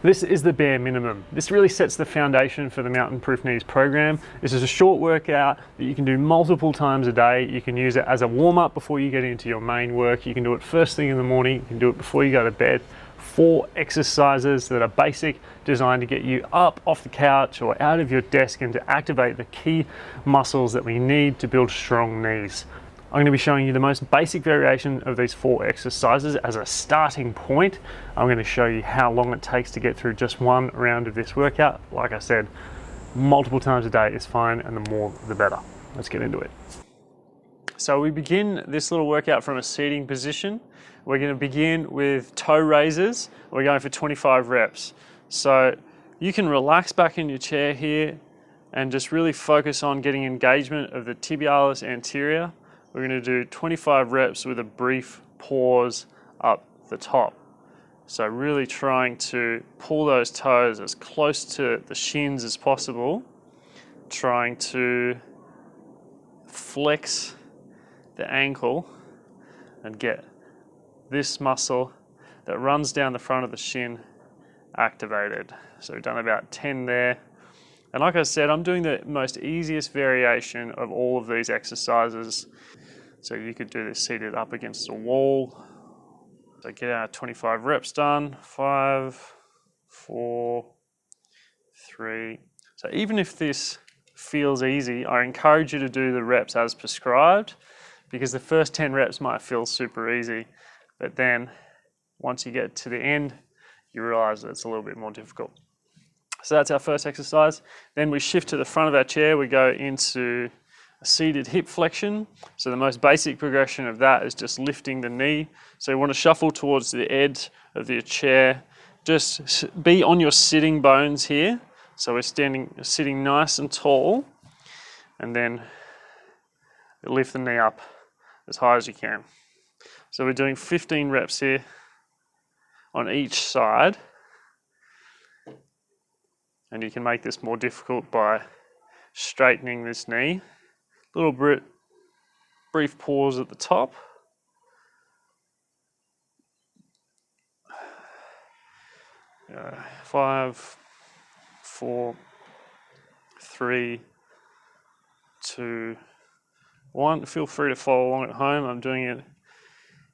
This is the bare minimum. This really sets the foundation for the Mountain Proof Knees program. This is a short workout that you can do multiple times a day. You can use it as a warm-up before you get into your main work. You can do it first thing in the morning. You can do it before you go to bed. 4 exercises that are basic, designed to get you up off the couch or out of your desk and to activate the key muscles that we need to build strong knees. I'm going to be showing you the most basic variation of these 4 exercises as a starting point. I'm going to show you how long it takes to get through just one round of this workout. Like I said, multiple times a day is fine, and the more the better. Let's get into it. So we begin this little workout from a seating position. We're going to begin with toe raises. We're going for 25 reps. So you can relax back in your chair here and just really focus on getting engagement of the tibialis anterior. We're going to do 25 reps with a brief pause up the top. So really trying to pull those toes as close to the shins as possible, trying to flex the ankle and get this muscle that runs down the front of the shin activated. So we've done about 10 there. And like I said, I'm doing the most easiest variation of all of these exercises. So you could do this seated up against a wall. So get our 25 reps done. 5, 4, 3. So even if this feels easy, I encourage you to do the reps as prescribed, because the first 10 reps might feel super easy, but then once you get to the end, you realize that it's a little bit more difficult. So that's our first exercise. Then we shift to the front of our chair. We go into a seated hip flexion. So the most basic progression of that is just lifting the knee. So you want to shuffle towards the edge of your chair. Just be on your sitting bones here. So we're sitting nice and tall, and then lift the knee up as high as you can. So we're doing 15 reps here on each side. And you can make this more difficult by straightening this knee. Little brief pause at the top. Uh, 5, 4, 3, 2, 1. Feel free to follow along at home. I'm doing it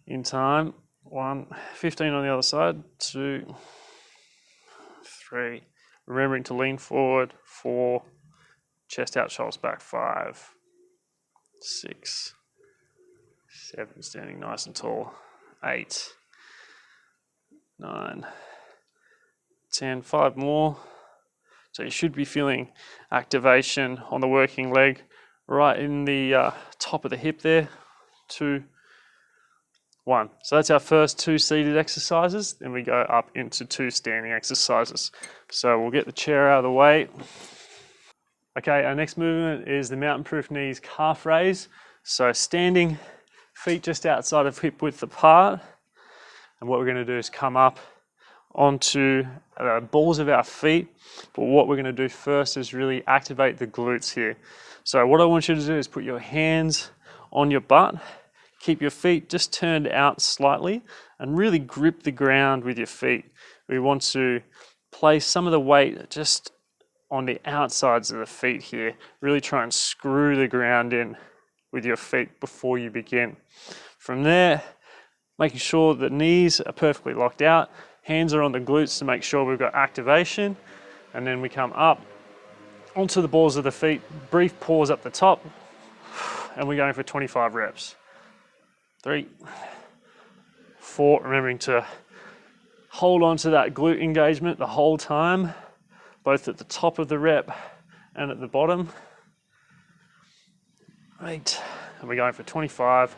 in time. 1, 15 on the other side. 2, 3. Remembering to lean forward. 4, chest out, shoulders back. 5, 6, 7, standing nice and tall. 8, 9, 10, 5 more. So you should be feeling activation on the working leg right in the top of the hip there. 2, 1. So that's our first 2 seated exercises. Then we go up into 2 standing exercises. So we'll get the chair out of the way. Okay, our next movement is the Mountain Proof Knees calf raise. So standing, feet just outside of hip width apart. And what we're going to do is come up onto the balls of our feet. But what we're going to do first is really activate the glutes here. So what I want you to do is put your hands on your butt, keep your feet just turned out slightly, and really grip the ground with your feet. We want to place some of the weight just on the outsides of the feet here. Really try and screw the ground in with your feet before you begin. From there, making sure the knees are perfectly locked out. Hands are on the glutes to make sure we've got activation. And then we come up onto the balls of the feet. Brief pause up the top. And we're going for 25 reps. 3, 4. Remembering to hold on to that glute engagement the whole time, both at the top of the rep and at the bottom. 8. And we're going for 25.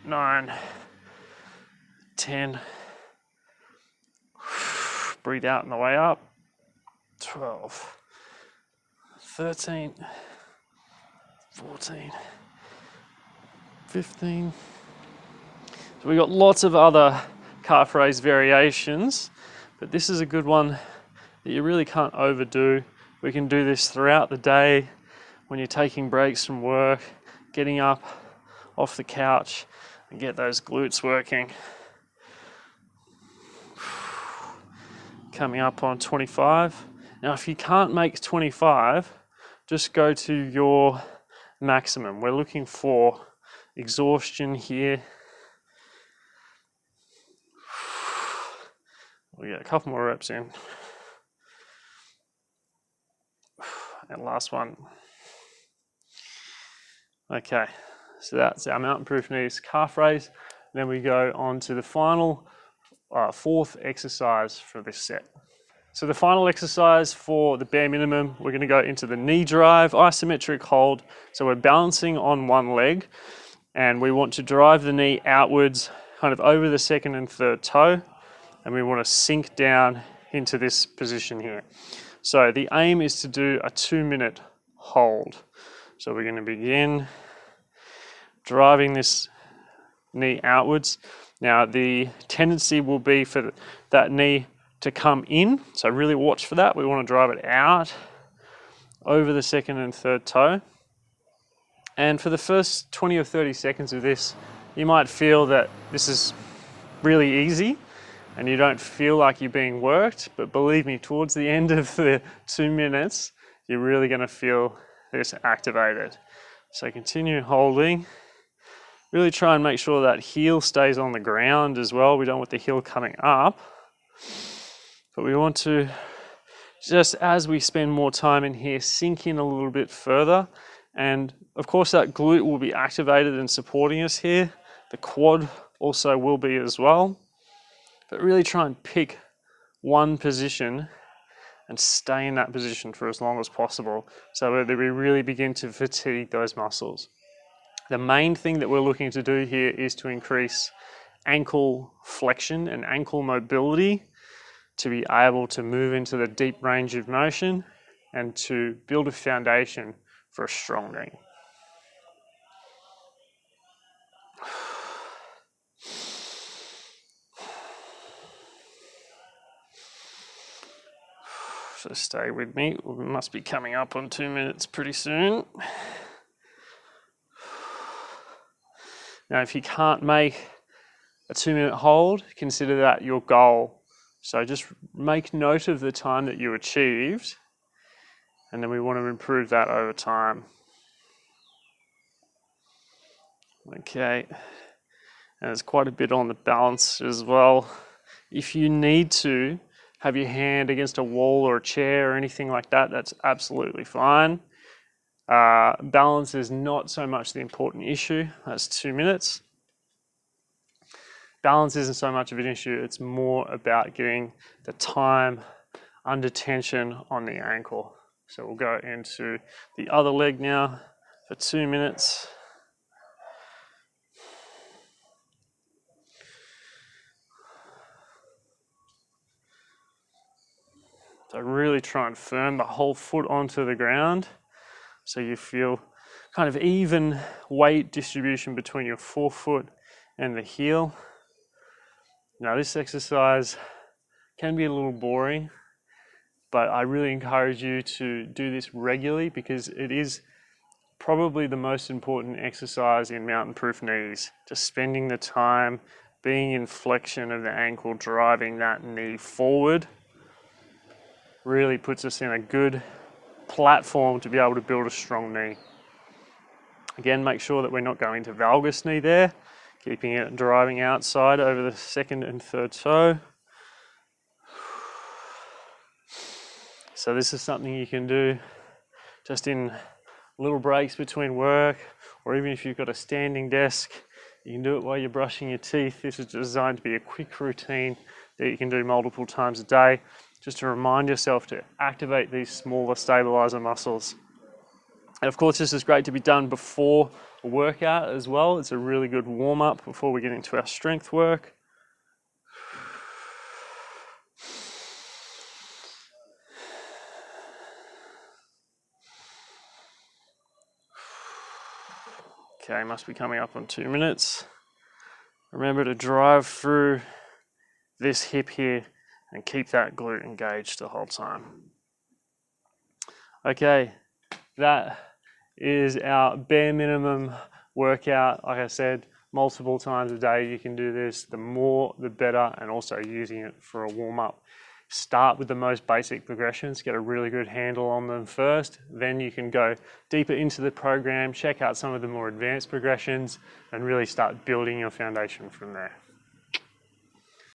9, 10. Breathe out on the way up. 12, 13, 14, 15. So we've got lots of other calf raise variations, but this is a good one that you really can't overdo. We can do this throughout the day when you're taking breaks from work, getting up off the couch and get those glutes working. coming up on 25. Now, if you can't make 25, just go to your maximum. We're looking for exhaustion here. We get a couple more reps in. And last one. Okay, so that's our mountain proof knees calf raise. Then we go on to the final fourth exercise for this set. So the final exercise for the bare minimum, we're going to go into the knee drive, isometric hold. So we're balancing on one leg and we want to drive the knee outwards, kind of over the second and third toe. And we want to sink down into this position here. So the aim is to do a 2-minute hold. So we're going to begin driving this knee outwards. Now the tendency will be for that knee to come in, so really watch for that. We want to drive it out over the second and third toe. And for the first 20 or 30 seconds of this, you might feel that this is really easy and you don't feel like you're being worked, but believe me, towards the end of the 2 minutes, you're really going to feel this activated. So continue holding. Really try and make sure that heel stays on the ground as well. We don't want the heel coming up. But we want to, just as we spend more time in here, sink in a little bit further. And of course that glute will be activated and supporting us here. The quad also will be as well. But really try and pick one position and stay in that position for as long as possible so that we really begin to fatigue those muscles. The main thing that we're looking to do here is to increase ankle flexion and ankle mobility to be able to move into the deep range of motion and to build a foundation for a strong knee. So stay with me, we must be coming up on 2 minutes pretty soon. Now if you can't make a 2-minute hold, consider that your goal. So just make note of the time that you achieved, and then we want to improve that over time. Okay, and there's quite a bit on the balance as well. If you need to have your hand against a wall or a chair or anything like that, that's absolutely fine. Balance is not so much the important issue. That's 2 minutes. Balance isn't so much of an issue, it's more about getting the time under tension on the ankle. So we'll go into the other leg now for 2 minutes. So really try and firm the whole foot onto the ground so you feel kind of even weight distribution between your forefoot and the heel. Now this exercise can be a little boring, but I really encourage you to do this regularly because it is probably the most important exercise in mountain proof knees. Just spending the time being in flexion of the ankle, driving that knee forward, really puts us in a good platform to be able to build a strong knee. Again, make sure that we're not going to valgus knee there. Keeping it driving outside over the second and third toe. So this is something you can do just in little breaks between work, or even if you've got a standing desk, you can do it while you're brushing your teeth. This is designed to be a quick routine that you can do multiple times a day, just to remind yourself to activate these smaller stabilizer muscles. And of course, this is great to be done before a workout as well. It's a really good warm-up before we get into our strength work. Okay, must be coming up on 2 minutes. Remember to drive through this hip here and keep that glute engaged the whole time. Okay, that is our bare minimum workout. Like I said, multiple times a day you can do this. The more, the better, and also using it for a warm-up. start with the most basic progressions, get a really good handle on them first, then you can go deeper into the program, check out some of the more advanced progressions, and really start building your foundation from there.